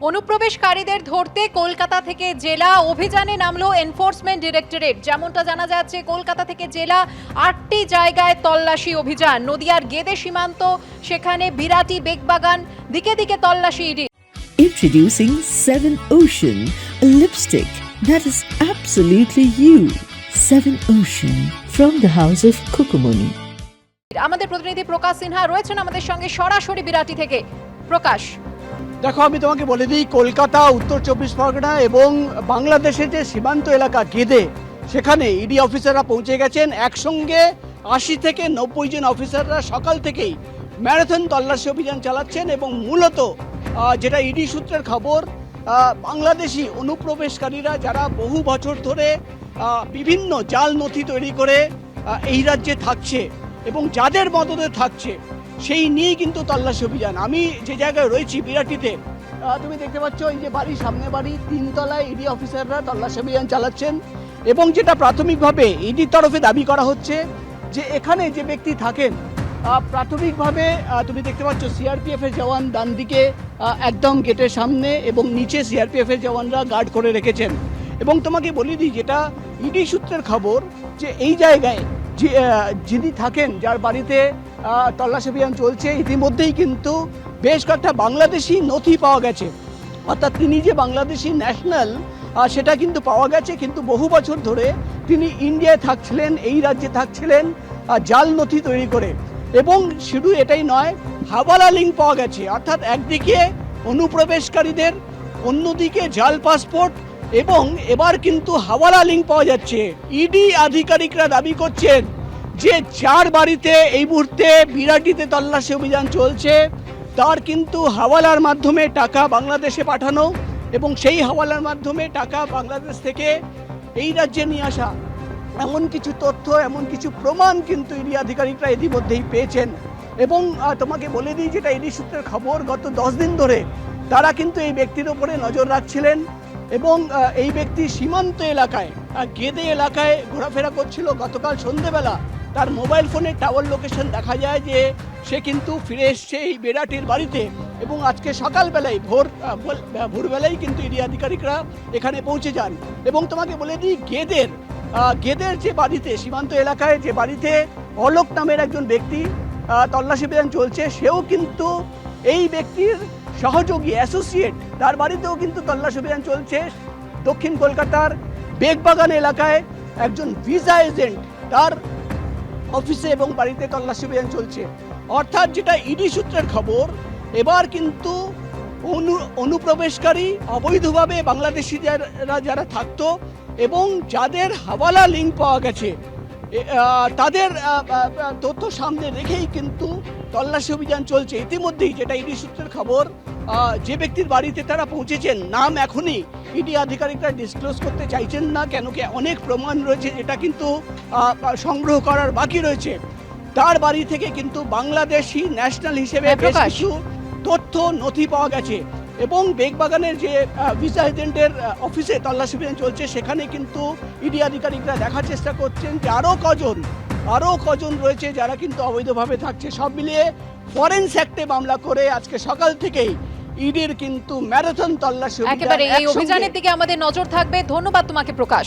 অনুপ্রবেশকারীদের ধরতে কলকাতা থেকে জেলা অভিযানে নামলো এনফোর্সমেন্ট ডিরেক্টরেট। যেমনটা জানা যাচ্ছে, কলকাতা থেকে জেলা 8টি জায়গায় তল্লাশি অভিযান। নদিয়ার গেদে সীমান্ত, সেখানে বিরাটি বেগবাগান, দিকে দিকে তল্লাশি ED. Introducing 7 Ocean, a lipstick that is absolutely you. 7 Ocean from the house of Kukumuni. আমাদের প্রতিনিধি প্রকাশ সিনহা রয়েছেন আমাদের সঙ্গে সরাসরি বিরাটি থেকে। প্রকাশ, দেখো, আমি তোমাকে বলে দিই, কলকাতা, উত্তর 24 পরগনা এবং বাংলাদেশের যে সীমান্ত এলাকা গেদে, সেখানে ইডি অফিসাররা পৌঁছে গেছেন। একসঙ্গে 80 থেকে 90 জন অফিসাররা সকাল থেকেই ম্যারাথন তল্লাশি অভিযান চালাচ্ছেন এবং মূলত যেটা ইডি সূত্রের খবর, বাংলাদেশি অনুপ্রবেশকারীরা যারা বহু বছর ধরে বিভিন্ন জাল নথি তৈরি করে এই রাজ্যে থাকছে এবং যাদের মদতে থাকছে, সেই নিয়েই কিন্তু তল্লাশি অভিযান। আমি যে জায়গায় রয়েছি বিরাটিতে, তুমি দেখতে পাচ্ছ এই যে বাড়ি, সামনে বাড়ি, 3 তলায় ইডি অফিসাররা তল্লাশি অভিযান চালাচ্ছেন। এবং যেটা প্রাথমিকভাবে ইডির তরফে দাবি করা হচ্ছে যে এখানে যে ব্যক্তি থাকেন, প্রাথমিকভাবে তুমি দেখতে পাচ্ছ সিআরপিএফ এর জওয়ান ডান দিকে একদম গেটের সামনে এবং নিচে সিআরপিএফ এর জওয়ানরা গার্ড করে রেখেছেন। এবং তোমাকে বলি দিই, যেটা ইডি সূত্রের খবর, যে এই জায়গায় যিনি থাকেন, যার বাড়িতে তল্লাশি অভিযান চলছে, ইতিমধ্যেই কিন্তু বেশ কয়েকটা বাংলাদেশি নথি পাওয়া গেছে। অর্থাৎ তিনি যে বাংলাদেশি ন্যাশনাল সেটা কিন্তু পাওয়া গেছে, কিন্তু বহু বছর ধরে তিনি ইন্ডিয়ায় থাকছিলেন, এই রাজ্যে থাকছিলেন জাল নথি তৈরি করে। এবং শুধু এটাই নয়, হাওয়ালা লিঙ্ক পাওয়া গেছে। অর্থাৎ একদিকে অনুপ্রবেশকারীদের, অন্যদিকে জাল পাসপোর্ট, এবং এবার কিন্তু হাওয়ালা লিঙ্ক পাওয়া যাচ্ছে। ইডি আধিকারিকরা দাবি করছেন যে যার বাড়িতে এই মুহূর্তে বিরাটিতে তল্লাশি অভিযান চলছে, তার কিন্তু হাওয়ালার মাধ্যমে টাকা বাংলাদেশে পাঠানো এবং সেই হাওয়ালার মাধ্যমে টাকা বাংলাদেশ থেকে এই রাজ্যে নিয়ে আসা, এমন কিছু তথ্য, এমন কিছু প্রমাণ কিন্তু ইডি আধিকারিকরা ইতিমধ্যেই পেয়েছেন। এবং তোমাকে বলে দিই, যেটা ইডি সূত্রের খবর, গত 10 দিন ধরে তারা কিন্তু এই ব্যক্তির ওপরে নজর রাখছিলেন এবং এই ব্যক্তি সীমান্ত এলাকায়, গেদে এলাকায় ঘোরাফেরা করছিল। গতকাল সন্ধ্যেবেলা তার মোবাইল ফোনে টাওয়ার লোকেশন দেখা যায় যে সে কিন্তু ফিরে এসছে এই বেড়াটির বাড়িতে। এবং আজকে সকালবেলায় ভোরবেলায় কিন্তু ইডি আধিকারিকরা এখানে পৌঁছে যান। এবং তোমাকে বলে দিই, গেদের যে বাড়িতে, সীমান্ত এলাকায় যে বাড়িতে অলোক নামের একজন ব্যক্তি তল্লাশি অভিযান চলছে, সেও কিন্তু এই ব্যক্তির সহযোগী, অ্যাসোসিয়েট, তার বাড়িতেও কিন্তু তল্লাশি অভিযান চলছে। দক্ষিণ কলকাতার বেগবাগান এলাকায় একজন ভিসা এজেন্ট, তার অফিসে এবং বাড়িতে তল্লাশি অভিযান চলছে। অর্থাৎ যেটা ইডি সূত্রের খবর, এবার কিন্তু অনুপ্রবেশকারী, অবৈধভাবে বাংলাদেশি যারা থাকতো এবং যাদের হাওয়ালা লিঙ্ক পাওয়া গেছে, তাদের তথ্য সামনে রেখেই কিন্তু তল্লাশি অভিযান চলছে। ইতিমধ্যেই যেটা ইডি সূত্রের খবর, যে ব্যক্তির বাড়িতে তারা পৌঁছেছেন, নাম এখনই ইডি আধিকারিকরা ডিসক্লোজ করতে চাইছেন না, কেন কি অনেক প্রমাণ রয়েছে যেটা কিন্তু সংগ্রহ করার বাকি রয়েছে। তার বাড়ি থেকে কিন্তু বাংলাদেশি ন্যাশনাল হিসেবে বেশ কিছু তথ্য, নথি পাওয়া গেছে। এবং বেগবাগানের যে ভিসা এজেন্টের অফিসে তল্লাশি অভিযান চলছে, সেখানে কিন্তু ইডি আধিকারিকরা দেখার চেষ্টা করছেন যে আরও কজন রয়েছে যারা কিন্তু অবৈধভাবে থাকছে। সব মিলিয়ে ফরেন্স অ্যাক্টে মামলা করে আজকে সকাল থেকেই ইডির কিন্তু ম্যারাথন তল্লাশি একেবারে এই অভিযানের দিকে আমাদের নজর থাকবে। ধন্যবাদ তোমাকে প্রকাশ।